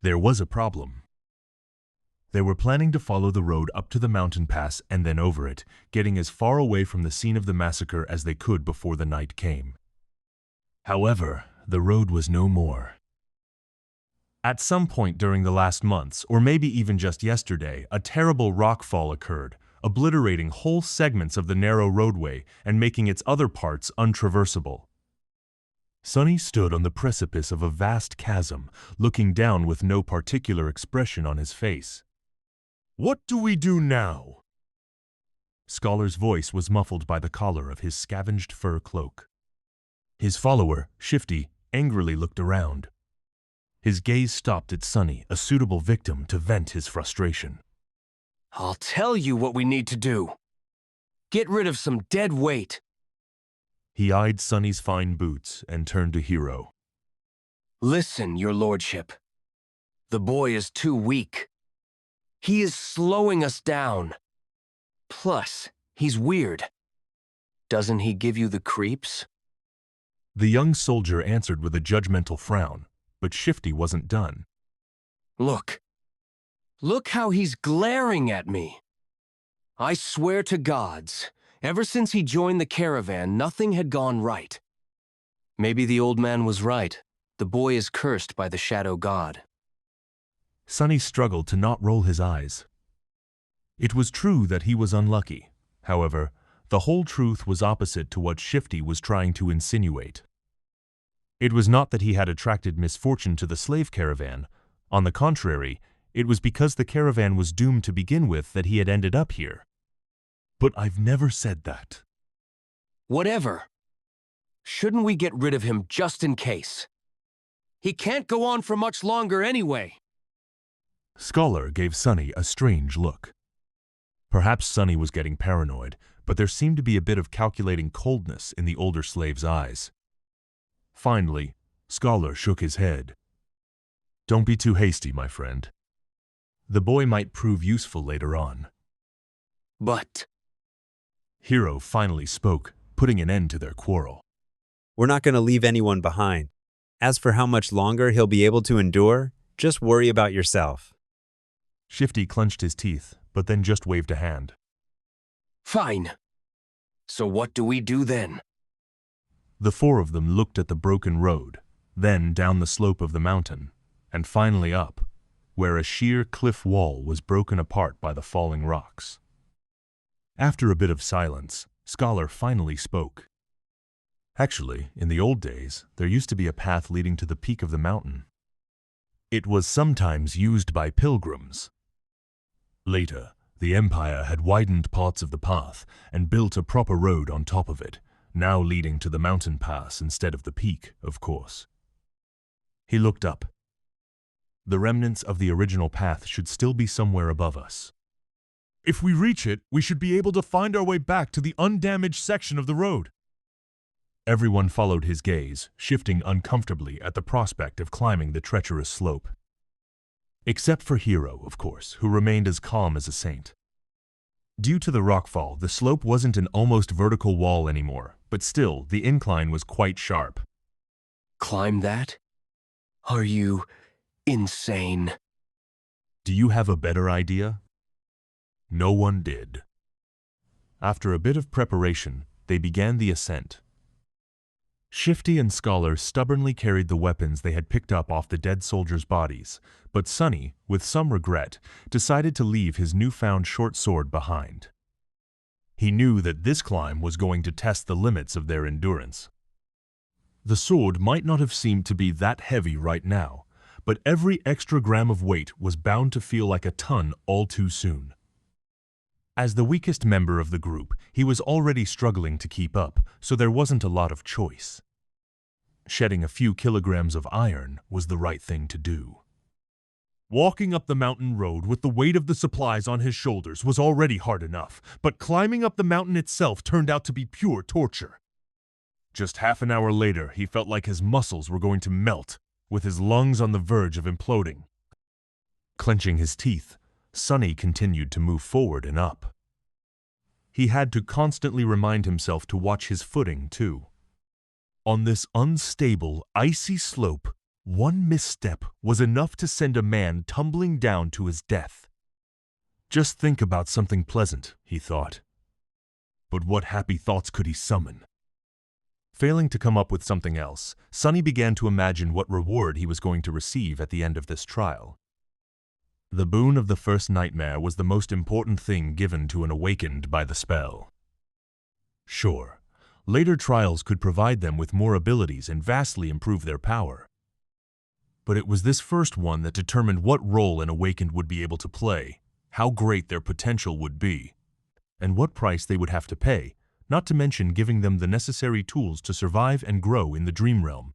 There was a problem. They were planning to follow the road up to the mountain pass and then over it, getting as far away from the scene of the massacre as they could before the night came. However, the road was no more. At some point during the last months, or maybe even just yesterday, a terrible rockfall occurred, obliterating whole segments of the narrow roadway and making its other parts untraversable. Sonny stood on the precipice of a vast chasm, looking down with no particular expression on his face. "What do we do now?" Scholar's voice was muffled by the collar of his scavenged fur cloak. His follower, Shifty, angrily looked around. His gaze stopped at Sonny, a suitable victim to vent his frustration. "I'll tell you what we need to do. Get rid of some dead weight." He eyed Sonny's fine boots and turned to Hero. "Listen, your lordship. The boy is too weak. He is slowing us down. Plus, he's weird. Doesn't he give you the creeps?" The young soldier answered with a judgmental frown, but Shifty wasn't done. Look. Look how he's glaring at me. I swear to gods, ever since he joined the caravan, nothing had gone right. Maybe the old man was right. The boy is cursed by the shadow god." Sonny struggled to not roll his eyes. It was true that he was unlucky. However, the whole truth was opposite to what Shifty was trying to insinuate. It was not that he had attracted misfortune to the slave caravan. On the contrary, it was because the caravan was doomed to begin with that he had ended up here. But I've never said that. Whatever. Shouldn't we get rid of him just in case? He can't go on for much longer anyway. Scholar gave Sonny a strange look. Perhaps Sonny was getting paranoid, but there seemed to be a bit of calculating coldness in the older slave's eyes. Finally, Scholar shook his head. "Don't be too hasty, my friend. The boy might prove useful later on." But Hero finally spoke, putting an end to their quarrel. "We're not going to leave anyone behind. As for how much longer he'll be able to endure, just worry about yourself." Shifty clenched his teeth, but then just waved a hand. fine. So what do we do then? The four of them looked at the broken road, then down the slope of the mountain, and finally up, where a sheer cliff wall was broken apart by the falling rocks. After a bit of silence, Scholar finally spoke. Actually, in the old days, there used to be a path leading to the peak of the mountain. It was sometimes used by pilgrims. Later, the Empire had widened parts of the path and built a proper road on top of it, now leading to the mountain pass instead of the peak, of course. He looked up. The remnants of the original path should still be somewhere above us. If we reach it, we should be able to find our way back to the undamaged section of the road. Everyone followed his gaze, shifting uncomfortably at the prospect of climbing the treacherous slope. Except for Hero, of course, who remained as calm as a saint. Due to the rockfall, the slope wasn't an almost vertical wall anymore, but still, the incline was quite sharp. Climb that? Are you insane? Do you have a better idea? No one did. After a bit of preparation, they began the ascent. Shifty and Scholar stubbornly carried the weapons they had picked up off the dead soldiers' bodies, but Sonny, with some regret, decided to leave his newfound short sword behind. He knew that this climb was going to test the limits of their endurance. The sword might not have seemed to be that heavy right now, but every extra gram of weight was bound to feel like a ton all too soon. As the weakest member of the group, he was already struggling to keep up, so there wasn't a lot of choice. Shedding a few kilograms of iron was the right thing to do. Walking up the mountain road with the weight of the supplies on his shoulders was already hard enough, but climbing up the mountain itself turned out to be pure torture. Just half an hour later, he felt like his muscles were going to melt, with his lungs on the verge of imploding. Clenching his teeth, Sonny continued to move forward and up. He had to constantly remind himself to watch his footing, too. On this unstable, icy slope, One misstep was enough to send a man tumbling down to his death. Just think about something pleasant, he thought. But what happy thoughts could he summon? Failing to come up with something else, Sonny began to imagine what reward he was going to receive at the end of this trial. The boon of the first nightmare was the most important thing given to an awakened by the spell. Sure, later trials could provide them with more abilities and vastly improve their power. But it was this first one that determined what role an awakened would be able to play, how great their potential would be, and what price they would have to pay, not to mention giving them the necessary tools to survive and grow in the dream realm.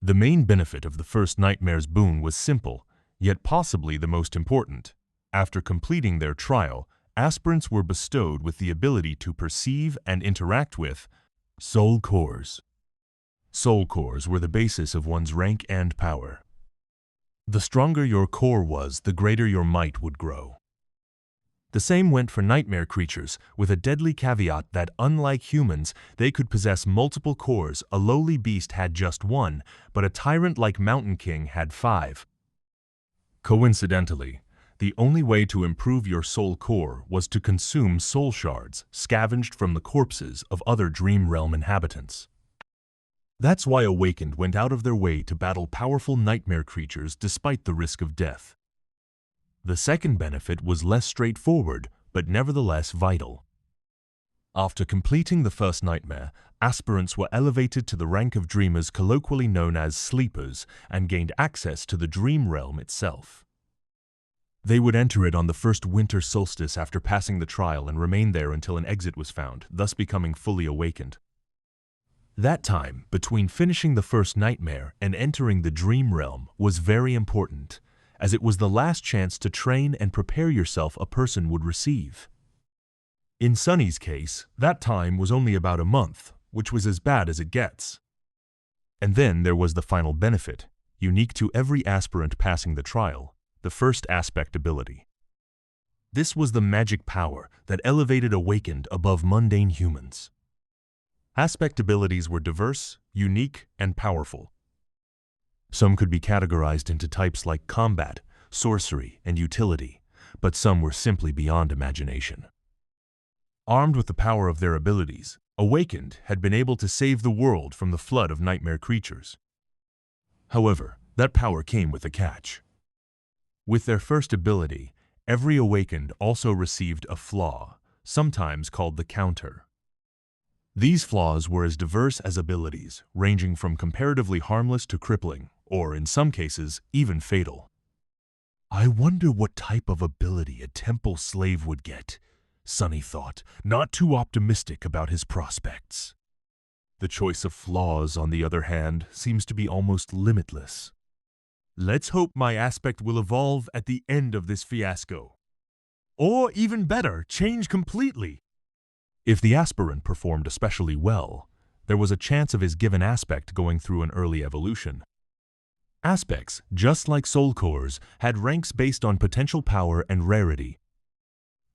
The main benefit of the first nightmare's boon was simple, yet possibly the most important. After completing their trial, aspirants were bestowed with the ability to perceive and interact with soul cores. Soul cores were the basis of one's rank and power. The stronger your core was, the greater your might would grow. The same went for nightmare creatures, with a deadly caveat that, unlike humans, they could possess multiple cores. A lowly beast had just one, but a tyrant like Mountain King had 5. Coincidentally, the only way to improve your soul core was to consume soul shards scavenged from the corpses of other dream realm inhabitants. That's why Awakened went out of their way to battle powerful nightmare creatures despite the risk of death. The second benefit was less straightforward, but nevertheless vital. After completing the first nightmare, aspirants were elevated to the rank of dreamers colloquially known as sleepers and gained access to the dream realm itself. They would enter it on the first winter solstice after passing the trial and remain there until an exit was found, thus becoming fully awakened. That time, between finishing the first nightmare and entering the dream realm, was very important, as it was the last chance to train and prepare yourself a person would receive. In Sonny's case, that time was only about a month, which was as bad as it gets. And then there was the final benefit, unique to every aspirant passing the trial, the first aspect ability. This was the magic power that elevated Awakened above mundane humans. Aspect abilities were diverse, unique, and powerful. Some could be categorized into types like combat, sorcery, and utility, but some were simply beyond imagination. Armed with the power of their abilities, Awakened had been able to save the world from the flood of nightmare creatures. However, that power came with a catch. With their first ability, every Awakened also received a flaw, sometimes called the counter. These flaws were as diverse as abilities, ranging from comparatively harmless to crippling, or in some cases, even fatal. I wonder what type of ability a temple slave would get, Sonny thought, not too optimistic about his prospects. The choice of flaws, on the other hand, seems to be almost limitless. Let's hope my aspect will evolve at the end of this fiasco. Or even better, change completely. If the aspirant performed especially well, there was a chance of his given aspect going through an early evolution. Aspects, just like soul cores, had ranks based on potential power and rarity.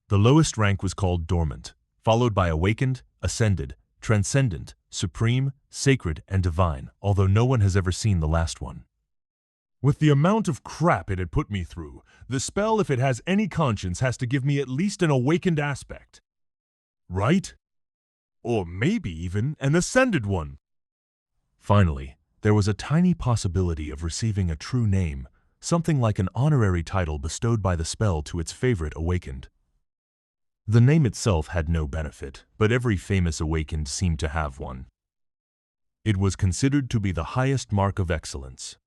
The lowest rank was called Dormant, followed by Awakened, Ascended, Transcendent, Supreme, Sacred, and Divine, although no one has ever seen the last one. With the amount of crap it had put me through, the spell, if it has any conscience, has to give me at least an Awakened aspect. Right? Or maybe even an Ascended one. Finally, there was a tiny possibility of receiving a true name, something like an honorary title bestowed by the spell to its favorite Awakened. The name itself had no benefit, but every famous Awakened seemed to have one. It was considered to be the highest mark of excellence.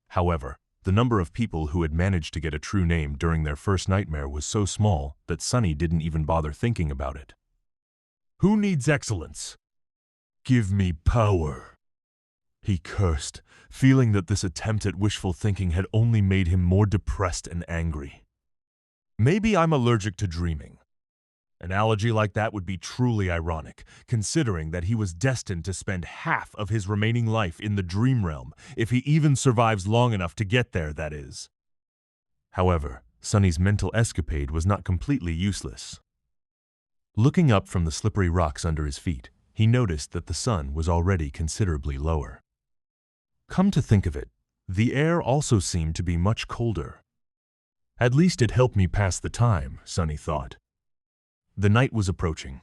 However, the number of people who had managed to get a true name during their first nightmare was so small that Sonny didn't even bother thinking about it. Who needs excellence? Give me power. He cursed, feeling that this attempt at wishful thinking had only made him more depressed and angry. Maybe I'm allergic to dreaming. An allergy like that would be truly ironic, considering that he was destined to spend half of his remaining life in the dream realm, if he even survives long enough to get there, that is. However, Sonny's mental escapade was not completely useless. Looking up from the slippery rocks under his feet, he noticed that the sun was already considerably lower. Come to think of it, the air also seemed to be much colder. At least it helped me pass the time, Sunny thought. The night was approaching,